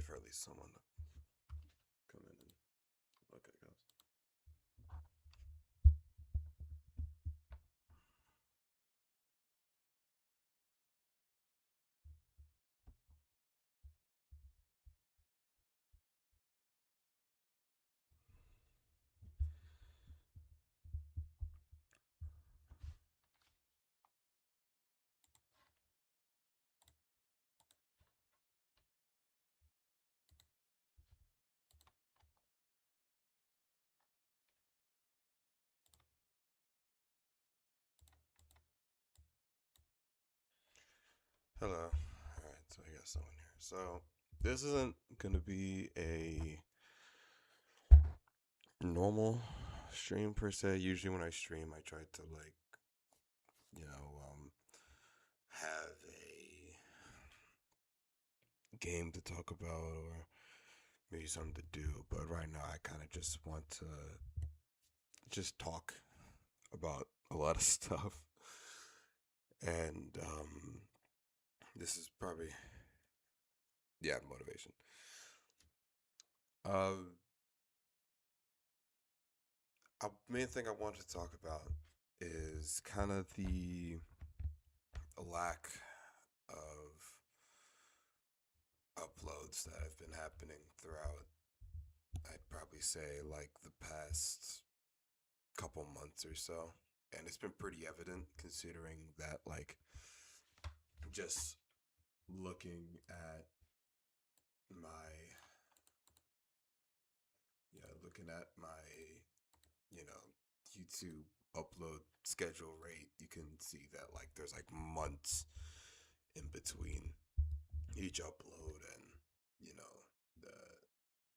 for at least someone to come in and look, I guess. Hello. All right, so I got someone here. So this isn't gonna be a normal stream per se. Usually when I stream, I try to have a game to talk about or maybe something to do. But right now, I kind of just want to just talk about a lot of stuff, and this is probably motivation. Uh, Main thing I wanted to talk about is kind of the lack of uploads that have been happening throughout, I'd probably say, like the past couple months or so. And it's been pretty evident considering that, like, just looking at my, you know, YouTube upload schedule rate, you can see that, like, there's like months in between each upload. And, you know, the,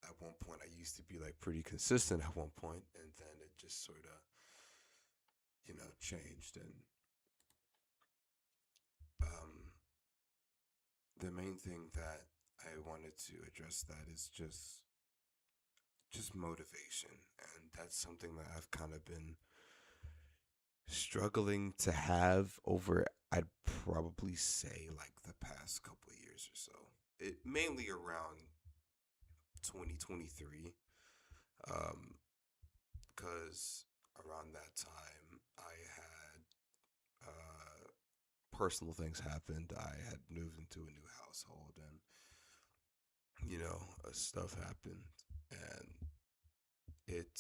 at one point I used to be like pretty consistent at one point, and then it just sort of, changed. And um, the main thing that I wanted to address that is just motivation, and that's something that I've kind of been struggling to have over, I'd probably say, like the past couple of years or so. It mainly around 2023, um, because around that time I had personal things happened. I had moved into a new household, and stuff happened, and it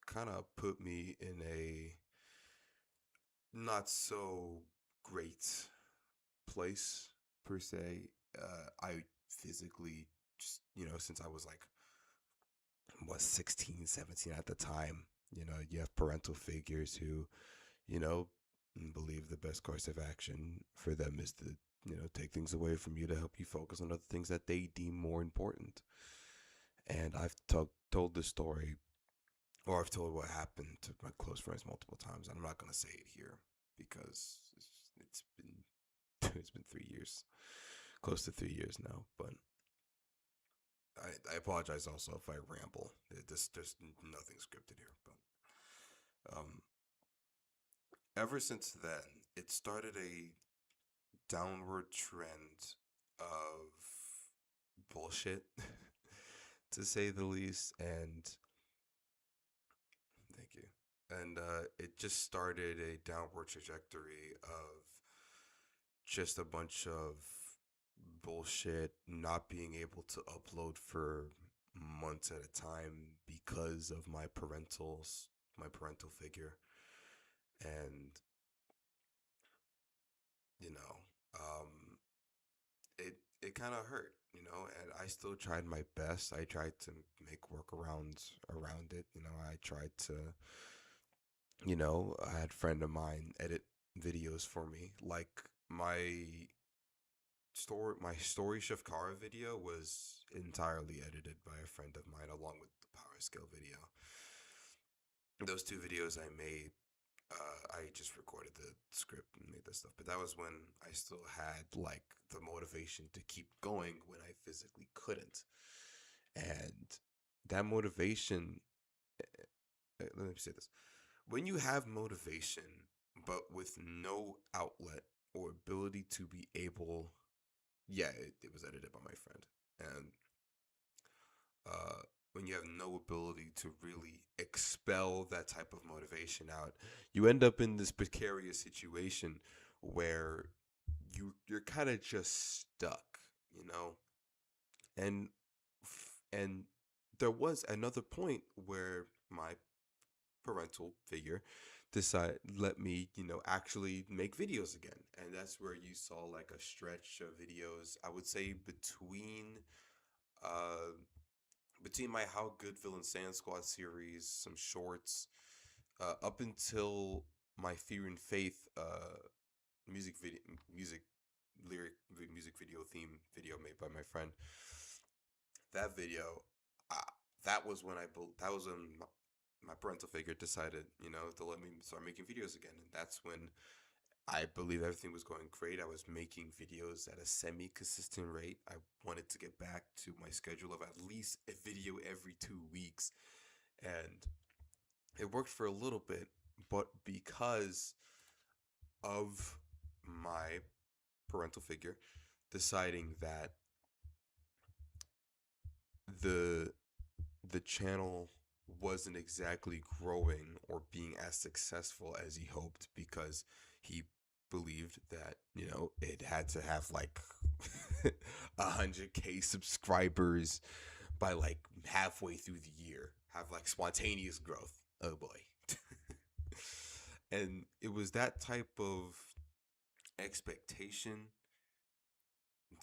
kind of put me in a not so great place per se. I physically just, since I was like, was 16, 17 at the time, you have parental figures who, you know, believe the best course of action for them is to, take things away from you to help you focus on other things that they deem more important. And I've told this story, or I've told what happened to my close friends multiple times. I'm not gonna say it here because it's been it's been 3 years, close to 3 years now. But I apologize also if I ramble. This There's nothing scripted here, but ever since then, it started a downward trend of bullshit, to say the least. And thank you. And it just started a downward trajectory of just a bunch of bullshit, not being able to upload for months at a time because of my parental figure. And you know, it kind of hurt, and I still tried my best. I tried to make workarounds around it. I tried to, I had a friend of mine edit videos for me. Like my story Shafkara video was entirely edited by a friend of mine, along with the Power Skill video. Those two videos I made, I just recorded the script and made that stuff. But that was when I still had like the motivation to keep going when I physically couldn't. And that motivation, let me say this: when you have motivation, but with no outlet or ability to be able, yeah, it was edited by my friend. And uh, when you have no ability to really expel that type of motivation out, you end up in this precarious situation where you're kind of just stuck, you know. And and there was another point where my parental figure decide let me, actually make videos again. And that's where you saw like a stretch of videos, I would say uh between my How Good Villain Sand Squad series, some shorts, up until my Fear and Faith music video music music video theme video made by my friend. That video, uh, that was when that was when my parental figure decided, to let me start making videos again. And that's when I believe everything was going great. I was making videos at a semi-consistent rate. I wanted to get back to my schedule of at least a video every 2 weeks. And it worked for a little bit, but because of my parental figure deciding that the the channel wasn't exactly growing or being as successful as he hoped, because he believed that, it had to have like 100K subscribers by like halfway through the year, have like spontaneous growth. Oh boy. And it was that type of expectation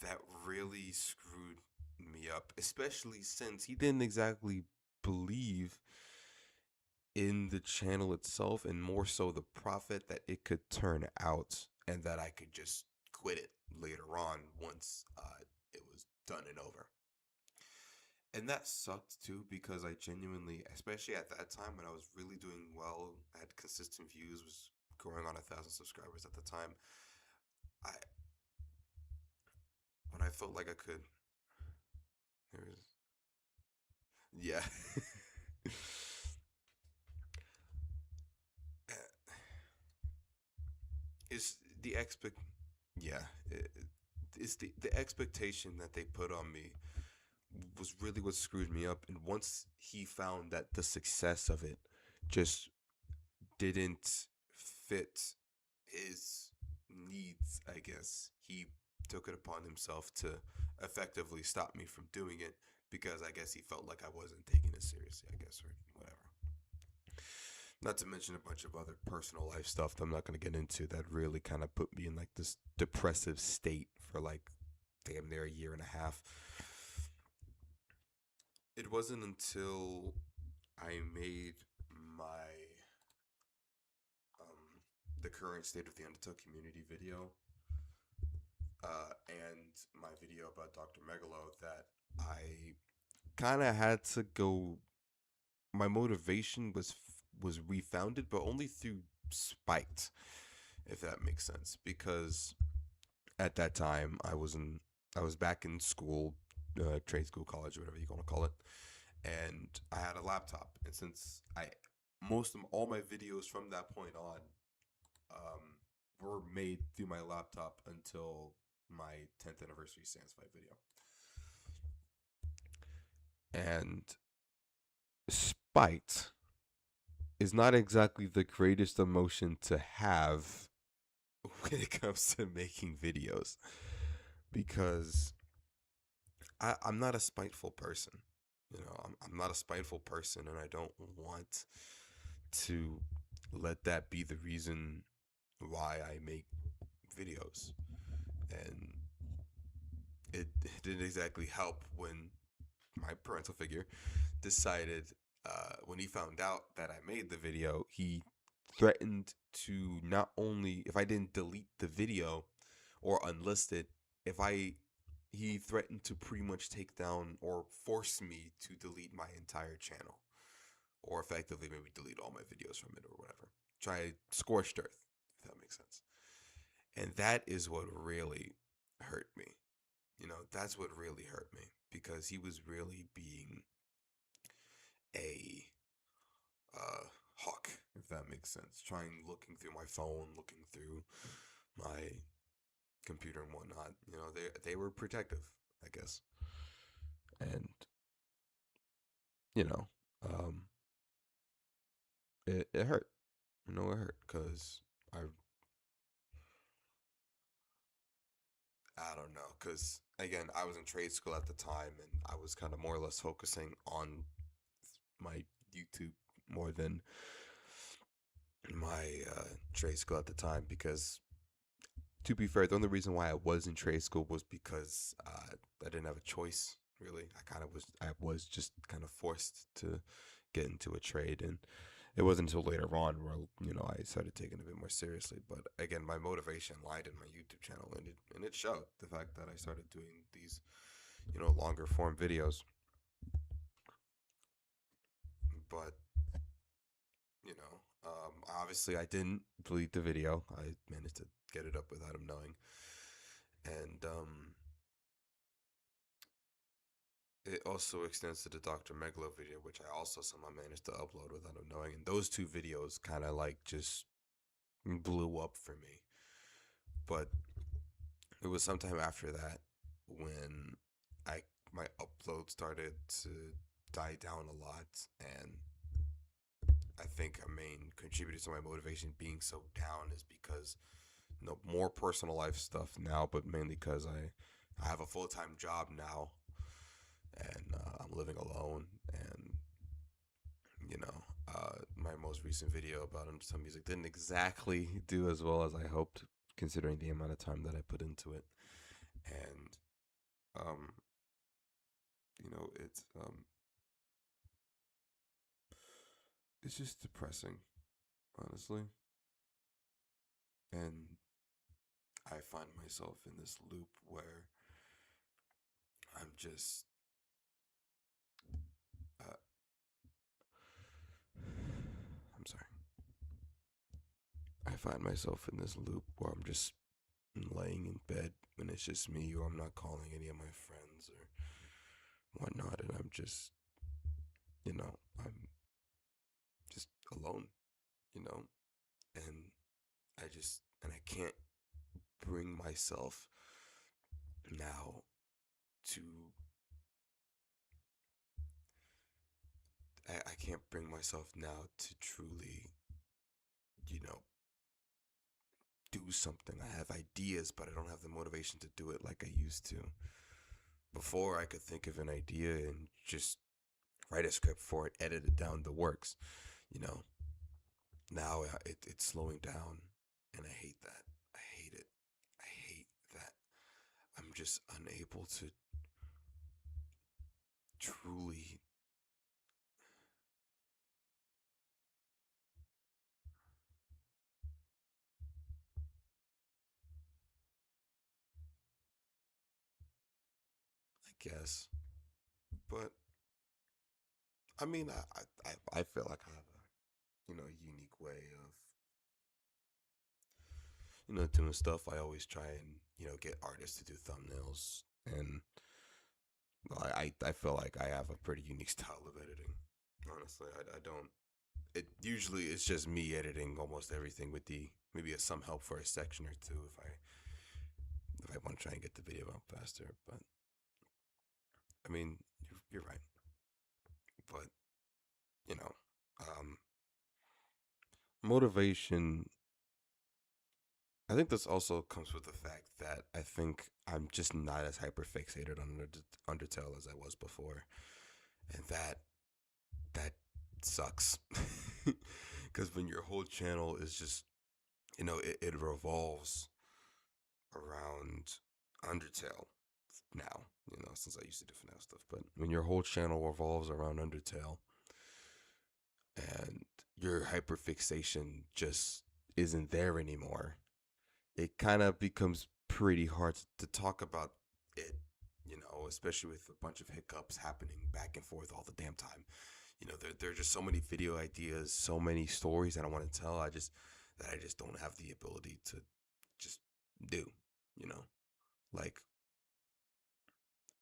that really screwed me up, especially since he didn't exactly believe in the channel itself, and more so the profit that it could turn out, and that I could just quit it later on once it was done and over. And that sucked too, because I genuinely, especially at that time when I was really doing well, I had consistent views, was growing on 1,000 subscribers at the time. I when I felt like I could, there was, yeah. It's the expect, yeah. It's the expectation that they put on me was really what screwed me up. And once he found that the success of it just didn't fit his needs, I guess, he took it upon himself to effectively stop me from doing it, because I guess he felt like I wasn't taking it seriously, I guess, or whatever. Not to mention a bunch of other personal life stuff that I'm not going to get into that really kind of put me in like this depressive state for like damn near a year and a half. It wasn't until I made my the current state of the Undertale community video, and my video about Dr. Megalo, that I kind of had to go. My motivation was refounded, but only through spite, if that makes sense. Because at that time, I was back in school, trade school, college, whatever you want to call it, and I had a laptop. And since I most of all my videos from that point on were made through my laptop until my 10th anniversary Sans Fight video. And spite is not exactly the greatest emotion to have when it comes to making videos, because I'm not a spiteful person. I'm not a spiteful person, and I don't want to let that be the reason why I make videos. And it didn't exactly help when my parental figure decided, when he found out that I made the video, he threatened to, not only if I didn't delete the video or unlist it, if I he threatened to pretty much take down or force me to delete my entire channel, or effectively maybe delete all my videos from it or whatever. Try scorched earth, if that makes sense. And that is what really hurt me. That's what really hurt me, because he was really being a hawk, if that makes sense. Looking through my phone, looking through my computer and whatnot. They were protective, I guess. And you know, um, it hurt. It hurt because I I don't know, because again, I was in trade school at the time, and I was kind of more or less focusing on my YouTube more than my trade school at the time. Because to be fair, the only reason why I was in trade school was because I didn't have a choice. Really, I was just kind of forced to get into a trade, and it wasn't until later on where I started taking it a bit more seriously. But again, my motivation lied in my YouTube channel, and it showed the fact that I started doing these longer form videos. But obviously I didn't delete the video. I managed to get it up without him knowing, and it also extends to the Dr. Megalo video, which I also somehow managed to upload without him knowing. And those two videos kind of like just blew up for me. But it was sometime after that when I my upload started to die down a lot, and I think a main contributor to my motivation being so down is because more personal life stuff now, but mainly because I have a full time job now, and I'm living alone, and my most recent video about some music didn't exactly do as well as I hoped, considering the amount of time that I put into it, and um, it's just depressing, honestly, and I find myself in this loop where I'm just uh, I'm sorry. I find myself in this loop where I'm just laying in bed when it's just me, or I'm not calling any of my friends or whatnot, and I'm just alone, you know, and I can't bring myself now to, I can't bring myself now to truly, you know, do something. I have ideas, but I don't have the motivation to do it like I used to. Before, I could think of an idea and just write a script for it, edit it down, the works. You know, now it's slowing down, and I hate that. I hate it. I hate that I'm just unable to truly. I guess, but I mean, I feel like I have a unique way of doing stuff. I always try and get artists to do thumbnails, and I feel like I have a pretty unique style of editing. Honestly, I don't. It usually it's just me editing almost everything with the maybe some help for a section or two if I want to try and get the video out faster. But I mean, you're right. But you know, um, motivation. I think this also comes with the fact that I think I'm just not as hyper fixated on Undertale as I was before, and that sucks. Because when your whole channel is just it revolves around Undertale now, since I used to do FNAF stuff. But when your whole channel revolves around Undertale and your hyperfixation just isn't there anymore, it kind of becomes pretty hard to talk about it, especially with a bunch of hiccups happening back and forth all the damn time. There are just so many video ideas, so many stories that I want to tell. I just don't have the ability to just do, you know, like,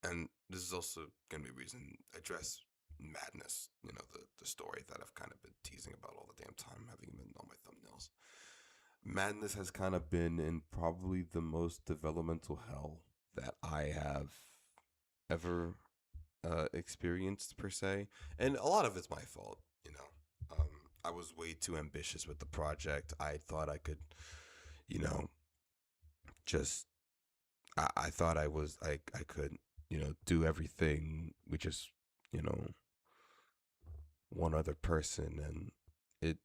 and this is also going to be a reason address Madness, the story that I've kind of been teasing about all the damn time, having been on my thumbnails. Madness has kind of been in probably the most developmental hell that I have ever experienced per se, and a lot of it's my fault. I was way too ambitious with the project. I thought I could, you know, just I thought I could, do everything with just, you know, one other person, and it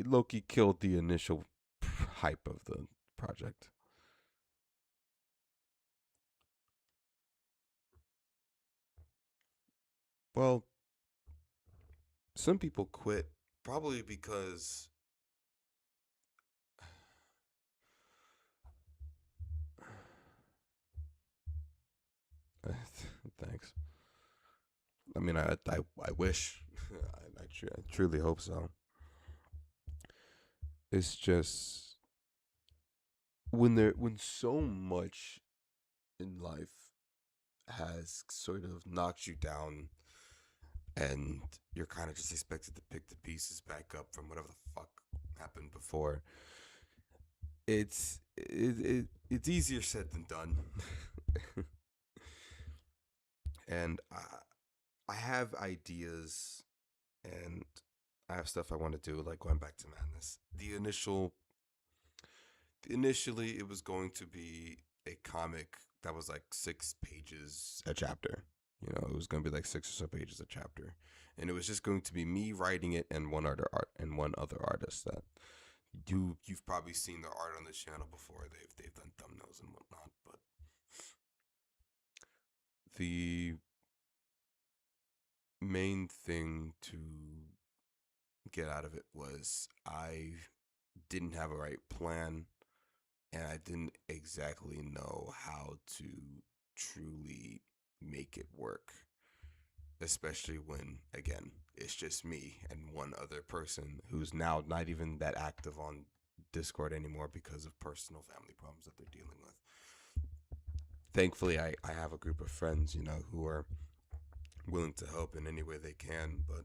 low-key killed the initial hype of the project. Well, some people quit probably because thanks. I mean, I wish. I truly hope so. It's just when so much in life has sort of knocked you down, and you're kind of just expected to pick the pieces back up from whatever the fuck happened before. It's easier said than done. And I have ideas, and I have stuff I want to do, like going back to madness. Initially it was going to be a comic that was like 6 pages a chapter. It was going to be like 6 or so pages a chapter, and it was just going to be me writing it and one other artist that you've probably seen their art on the channel before. They've done thumbnails and whatnot, but the main thing to get out of it was I didn't have a right plan, and I didn't exactly know how to truly make it work, especially when, again, it's just me and one other person who's now not even that active on Discord anymore because of personal family problems that they're dealing with. Thankfully, I have a group of friends, who are willing to help in any way they can, but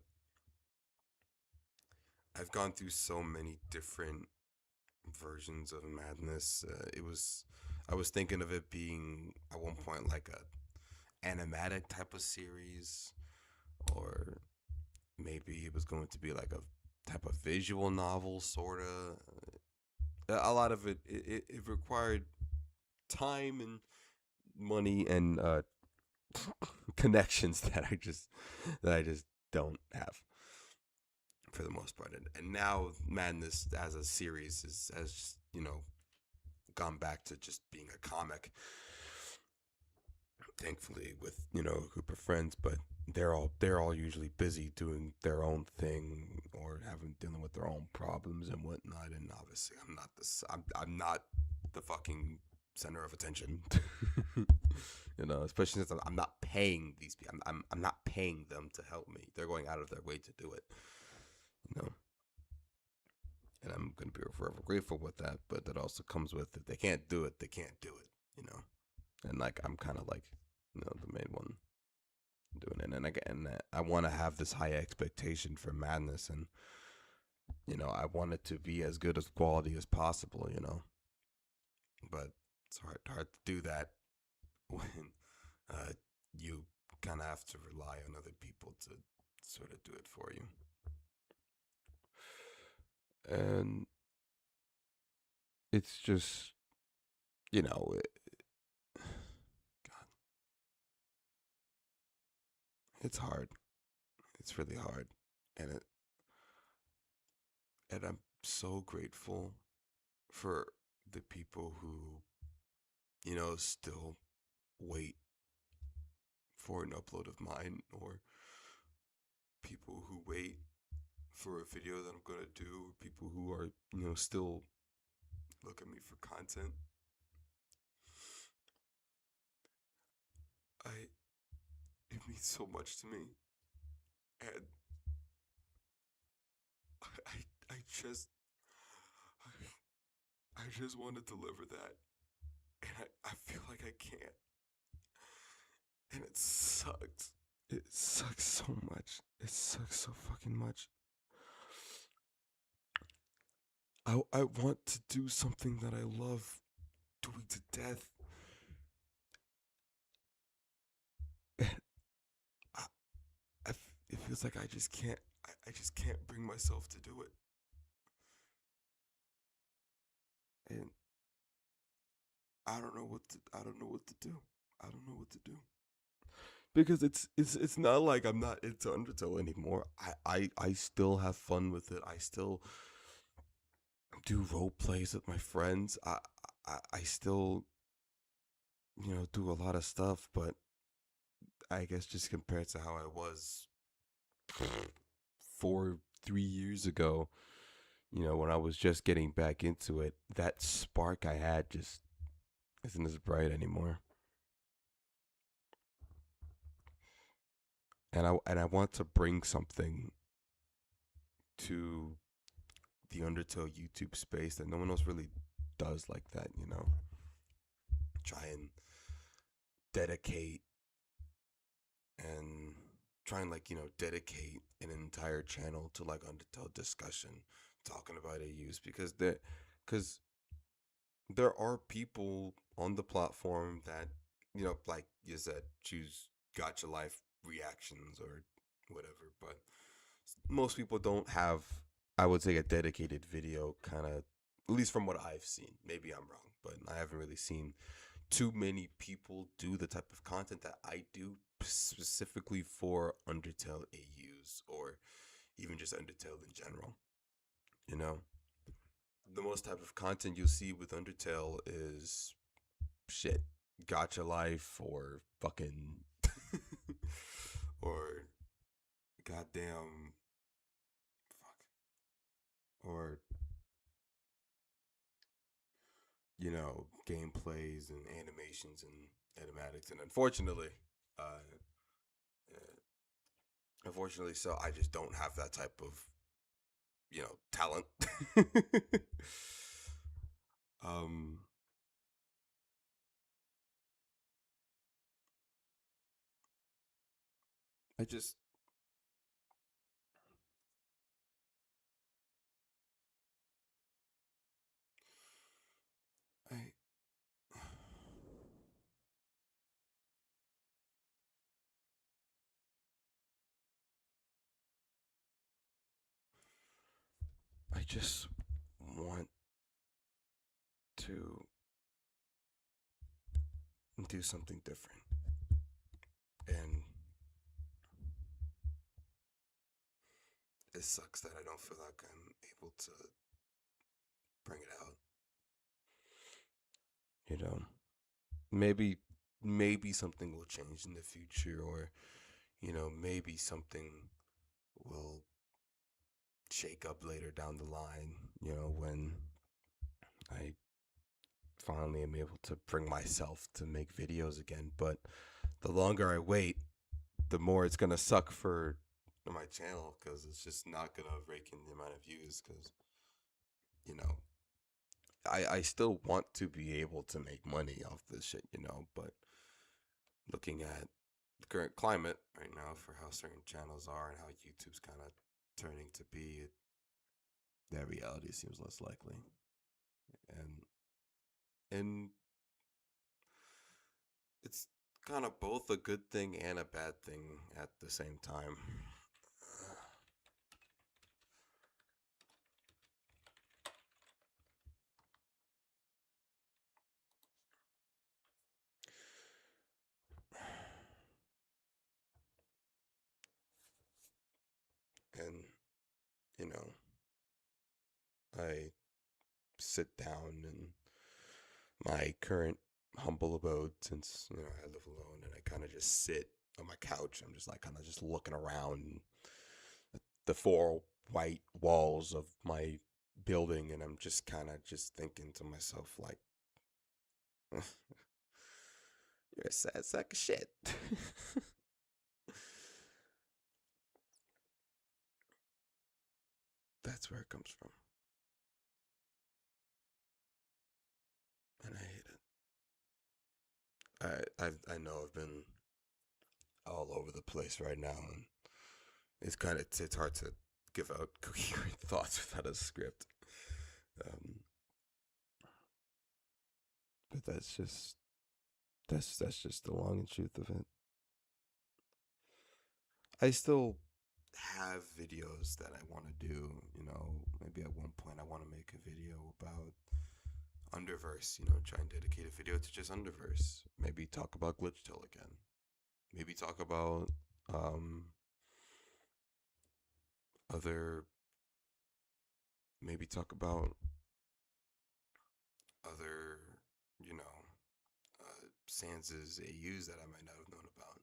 I've gone through so many different versions of madness. I was thinking of it being at one point like a animatic type of series, or maybe it was going to be like a type of visual novel, sorta. A lot of it required time and money and connections that I just don't have for the most part. And now Madness as a series has gone back to just being a comic, thankfully, with a group of friends. But they're all usually busy doing their own thing or having dealing with their own problems and whatnot. And obviously, I'm not the fucking center of attention. Especially since I'm not paying these people. I'm not paying them to help me. They're going out of their way to do it. You know, and I'm gonna be forever grateful with that. But that also comes with, if they can't do it, they can't do it. And like I'm kind of like the main one doing it, and again I want to have this high expectation for madness, and I want it to be as good as quality as possible. But it's hard to do that when uh, you kind of have to rely on other people to sort of do it for you. And it's just, you know, it, God, it's hard. It's really hard, and I'm so grateful for the people who still wait for an upload of mine, or people who wait for a video that I'm gonna do, people who are still look at me for content. I It means so much to me, and I just I just want to deliver that, and I feel like I can't, and it sucks. It sucks so much. It sucks so fucking much. I want to do something that I love doing to death. it feels like I just can't bring myself to do it. And I don't know what to do. I don't know what to do. Because it's not like I'm not into Undertale anymore. I still have fun with it. I still do role plays with my friends. I still, do a lot of stuff, but I guess just compared to how I was 3 years ago, when I was just getting back into it, that spark I had just isn't as bright anymore. And I want to bring something to the Undertale YouTube space that no one else really does like that. Try and dedicate and try and dedicate an entire channel to like Undertale discussion, talking about AUs because there are people on the platform that like you said, choose gotcha life reactions or whatever, but most people don't have, I would say, a dedicated video kind of, at least from what I've seen. Maybe I'm wrong, but I haven't really seen too many people do the type of content that I do specifically for Undertale AUs or even just Undertale in general. You know, the most type of content you'll see with Undertale is shit, gotcha life or fucking or goddamn fuck or gameplays and animations and animatics, and uh, unfortunately, so I just don't have that type of talent. um, I just I I just want to do something different, and it sucks that I don't feel like I'm able to bring it out. You know, maybe maybe something will change in the future, or maybe something will shake up later down the line. When I finally am able to bring myself to make videos again. But the longer I wait, the more it's gonna suck for my channel because it's just not gonna rake in the amount of views. Because you know, I still want to be able to make money off this shit. But looking at the current climate right now for how certain channels are and how YouTube's kind of turning to be, that reality seems less likely. And it's kind of both a good thing and a bad thing at the same time. And, you know, I sit down in my current humble abode since, I live alone, and I kind of just sit on my couch. I'm just like kind of just looking around the four white walls of my building, and I'm just kind of just thinking to myself, like, you're a sad sack of shit. That's where it comes from. And I hate it. I know I've been all over the place right now, and it's hard to give out coherent thoughts without a script. Um, but that's just the long and truth of it. I still have videos that I want to do. Maybe at one point I want to make a video about Underverse. Try and dedicate a video to just Underverse. Maybe talk about Glitchtail again. Maybe talk about um other. Maybe talk about other. You know, Sans's AUs that I might not have known about.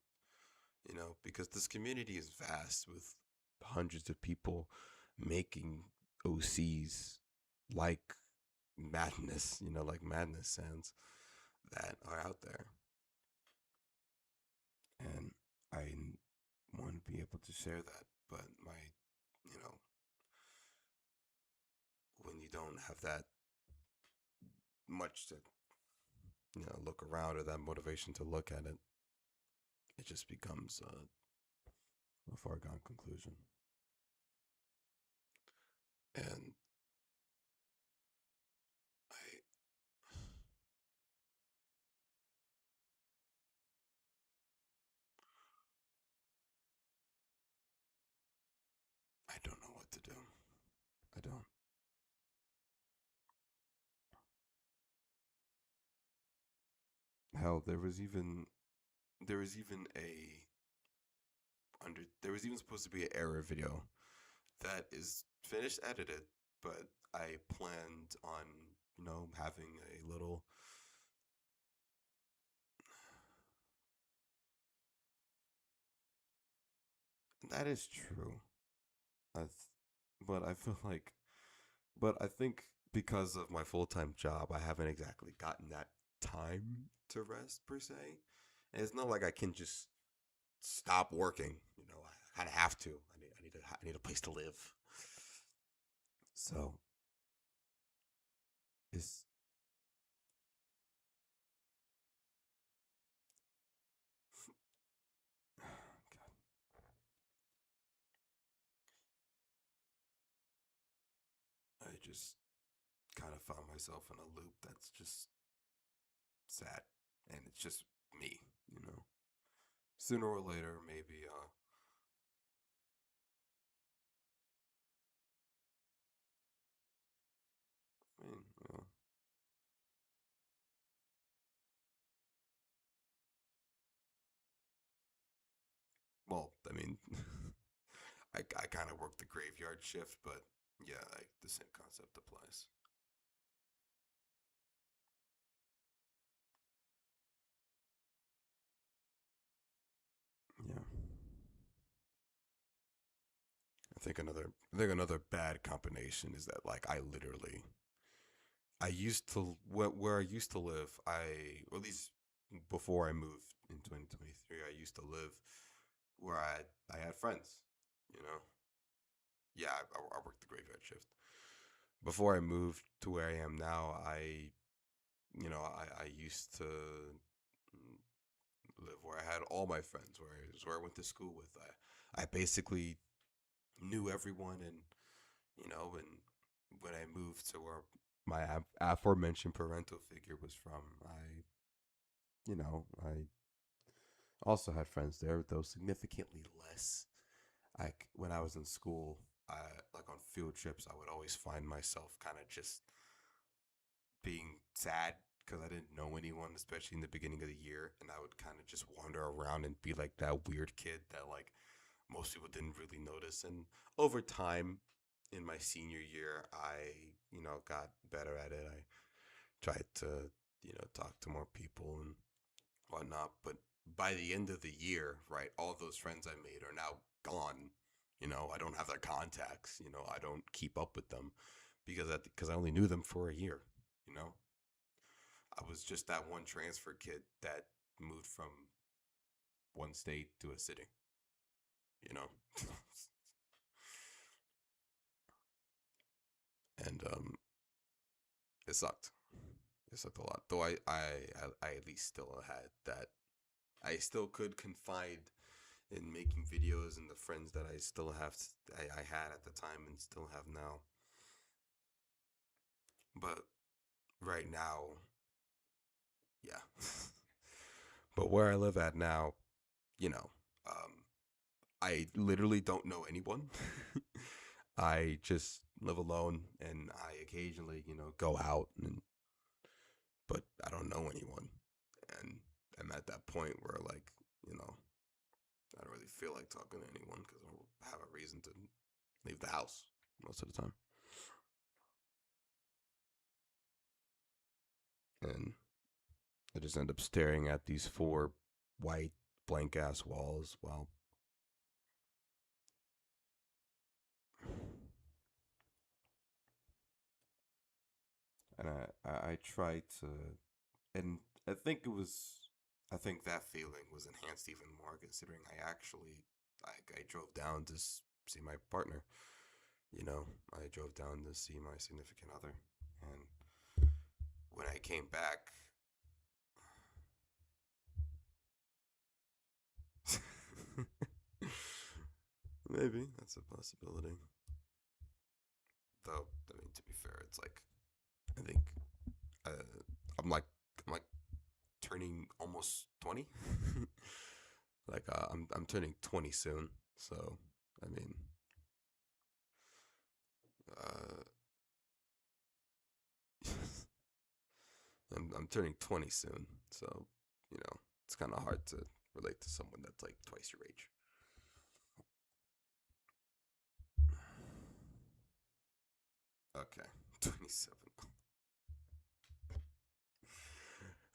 Because this community is vast with hundreds of people making OCs like Madness Sans that are out there. And I want to be able to share that. But you know, when you don't have that much to, look around or that motivation to look at it, it just becomes a foregone conclusion. And I, I don't know what to do. I don't. Hell, there was even there was even supposed to be an error video that is finished edited, but I planned on having a little. That is true. I th- but I feel like, but I think because of my full time job, I haven't exactly gotten that time to rest per se. And it's not like I can just stop working. I kind of have to. I need a place to live. So it's God. I just kind of found myself in a loop that's just sad, and it's just me. You know, Sooner or later, maybe. I mean, well, I mean, I kind of work the graveyard shift, but yeah, like the same concept applies. Yeah, I think another bad combination is that like I used to where I used to live. Or at least before I moved in 2023, I used to live where I had friends. You know, yeah, I worked the graveyard shift. Before I moved to where I am now, I used to live where I had all my friends, where I went to school with. I basically knew everyone, and when I moved to where my aforementioned parental figure was from, I also had friends there, though significantly less. Like when I was in school, I like on field trips, I would always find myself kind of just being sad because I didn't know anyone, especially in the beginning of the year, and I would kind of just wander around and be like that weird kid that like most people didn't really notice. And over time, in my senior year, I got better at it. I tried to talk to more people and whatnot. But by the end of the year, right, all those friends I made are now gone. I don't have their contacts. I don't keep up with them because I only knew them for a year. You know, I was just that one transfer kid that moved from one state to a city. You know, and it sucked. It sucked a lot. Though I at least still had that. I still could confide in making videos and the friends that I still have. I had at the time and still have now. But right now, yeah. But where I live at now, you know, um, I literally don't know anyone. I just live alone, and I occasionally, go out, but I don't know anyone, and I'm at that point where, like, I don't really feel like talking to anyone because I don't have a reason to leave the house most of the time, and I just end up staring at these four white blank ass walls while and I try to, and I think it was, I think that feeling was enhanced even more considering I drove down to see my partner. I drove down to see my significant other, and when I came back, maybe that's a possibility. Though, I mean, to be fair, it's like I think uh, I'm like I'm like turning almost 20. Like I'm turning 20 soon, so I mean, uh, I'm turning 20 soon, so it's kind of hard to relate to someone that's like twice your age. Okay, 27.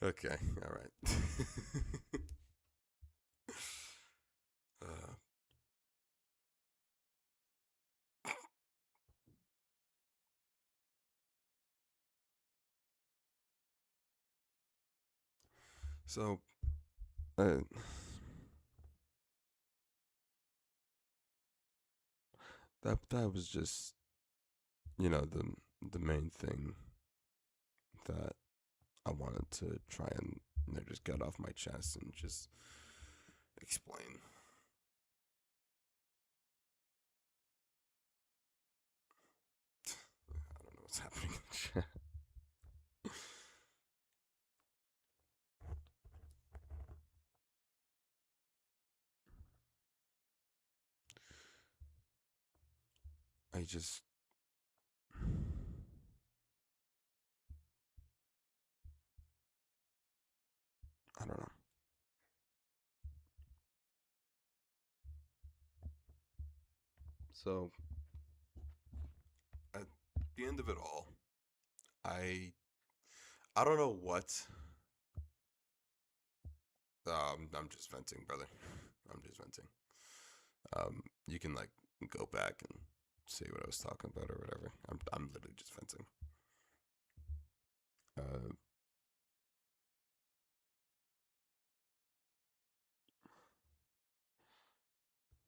Okay, all right. uh, so uh, that was just the main thing that I wanted to try and just get off my chest and just explain. I don't know what's happening. I just I don't know. So at the end of it all, I I don't know what. I'm just venting, brother. I'm just venting. You can like go back and see what I was talking about or whatever. I'm literally just venting. Uh,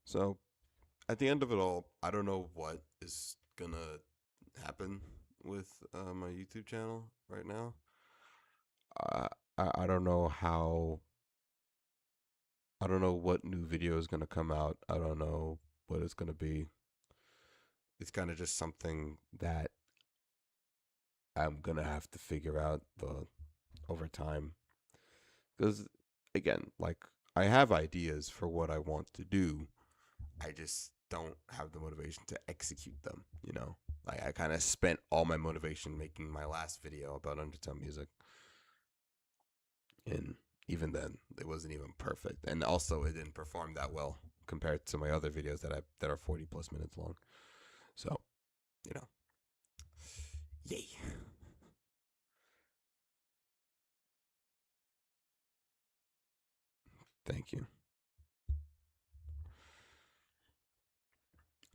so at the end of it all, I don't know what is gonna happen with my YouTube channel right now. I I don't know how. I don't know what new video is gonna come out. I don't know what it's gonna be. It's kind of just something that I'm gonna have to figure out the over time. Because again, like I have ideas for what I want to do. I just don't have the motivation to execute them. Like I kind of spent all my motivation making my last video about Undertale music, and even then, it wasn't even perfect. And also, it didn't perform that well compared to my other videos that are 40+ minutes long. So, you know, yay! Thank you.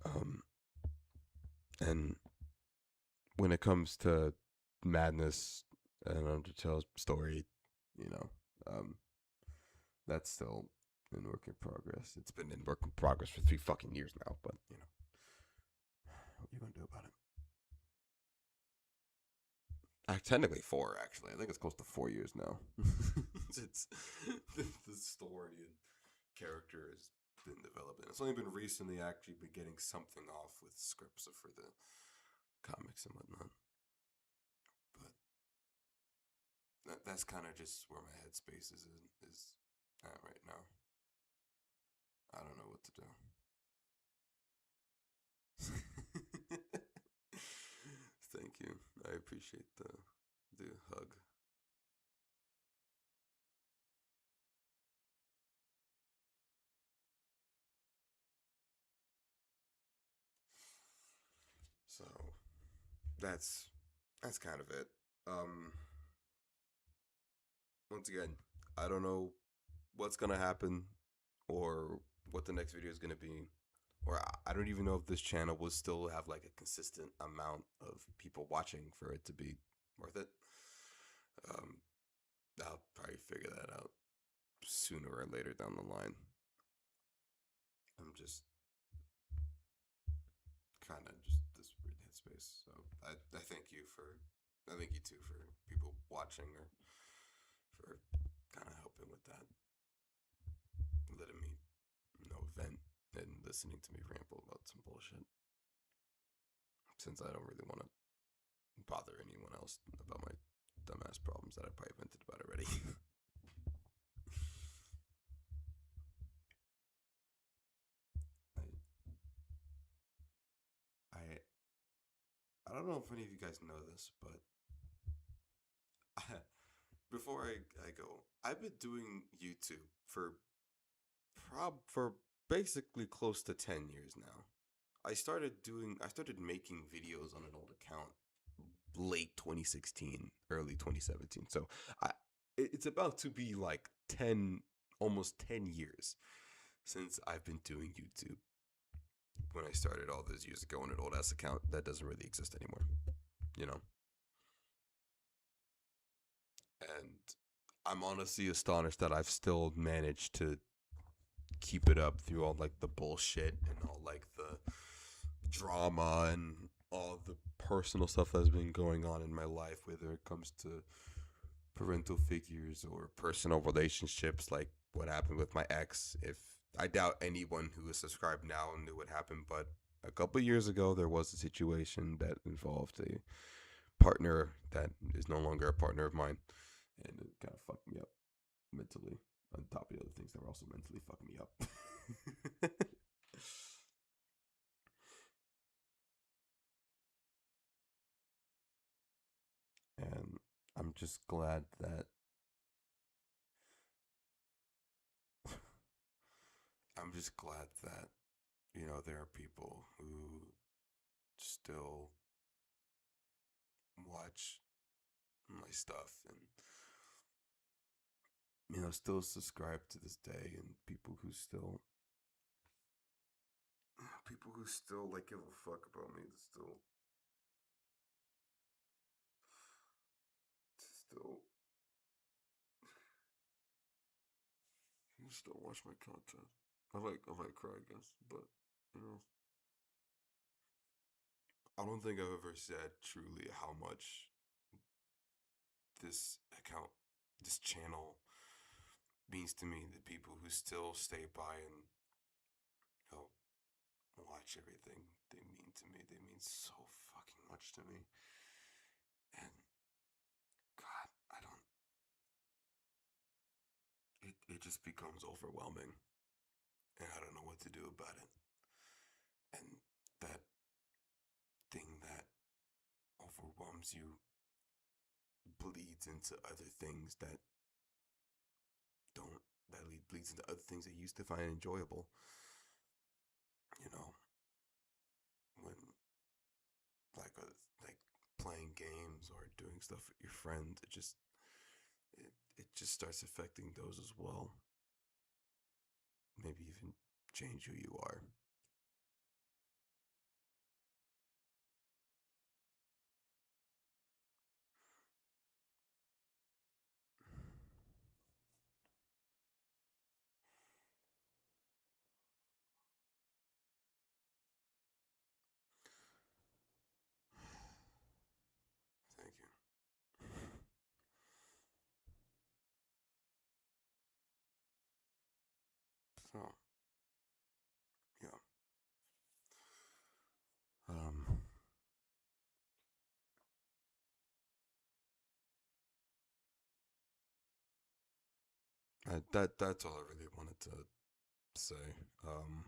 Um, and when it comes to Madness and Undertale's story, you know, um, that's still in work in progress. It's been in work in progress for 3 fucking years now, but what are you gonna do about it? Technically four, actually. I think it's close to 4 years now. it's the story and character has been developing. It's only been recently actually been getting something off with scripts for the comics and whatnot. But that's kind of just where my headspace is at right now. I don't know what to do. Thank you. I appreciate the hug. So that's that's kind of it. Um, Once again, I don't know what's gonna happen or what the next video is gonna be, or I don't even know if this channel will still have like a consistent amount of people watching for it to be worth it. Um, I'll probably figure that out sooner or later down the line. I'm just kind of just this weird headspace. So I thank you for, I thank you too for people watching or for kind of helping with that, letting me vent and listening to me ramble about some bullshit. Since I don't really want to bother anyone else about my dumbass problems that I probably vented about already. I, I I don't know if any of you guys know this, but before I go, I've been doing YouTube for basically close to 10 years now. I started making videos on an old account late 2016, early 2017. So I it's about to be like 10 almost 10 years since I've been doing YouTube. When I started all those years ago on an old ass account that doesn't really exist anymore, you know? And I'm honestly astonished that I've still managed to keep it up through all like the bullshit and all like the drama and all the personal stuff that's been going on in my life, whether it comes to parental figures or personal relationships, like what happened with my ex. If I doubt anyone who is subscribed now knew what happened, but a couple years ago there was a situation that involved a partner that is no longer a partner of mine, and it kind of fucked me up mentally. On top of the other things that were also mentally fucking me up. And I'm just glad that I'm just glad that there are people who still watch my stuff and still subscribe to this day, and people who still like give a fuck about me, to still still watch my content. I might cry, I guess, but you know, I don't think I've ever said truly how much this account, this channel means to me. The people who still stay by and you know, watch everything, they mean to me. They mean so fucking much to me. And God, I don't. It just becomes overwhelming, and I don't know what to do about it. And that thing that overwhelms you bleeds into other things that don't that leads into other things that you used to find enjoyable. You know, when like a, like playing games or doing stuff with your friends, it just starts affecting those as well. Maybe even change who you are. Thank you. So yeah, um, that's all I really wanted to say. Um,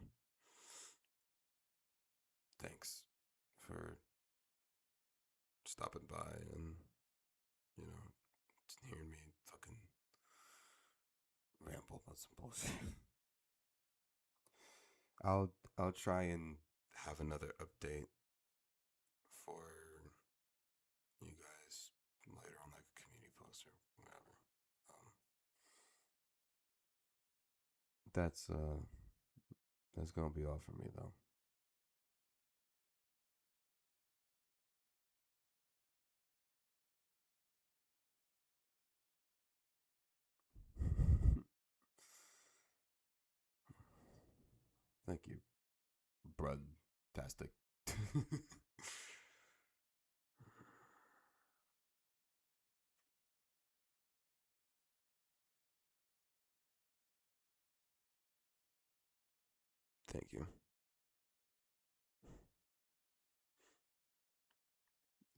thanks for stopping by and, you know, just hearing me fucking ramble about some bullshit. I'll try and have another update for you guys later on, like a community post or whatever. Um, that's gonna be all for me though. Thank you, brud. Tastic. Thank you.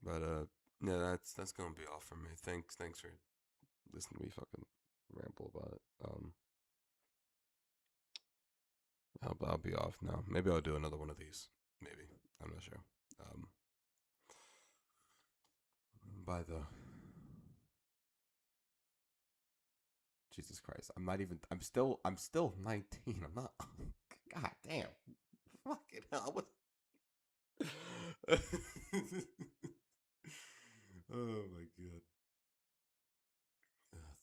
But yeah, that's gonna be all for me. Thanks for listening to me fucking ramble about it. I'll be off now. Maybe I'll do another one of these. Maybe, I'm not sure. Um, by the Jesus Christ, I'm not even. I'm still 19. I'm not. God damn. Fucking hell. Oh my god.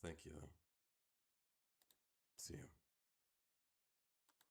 Thank you.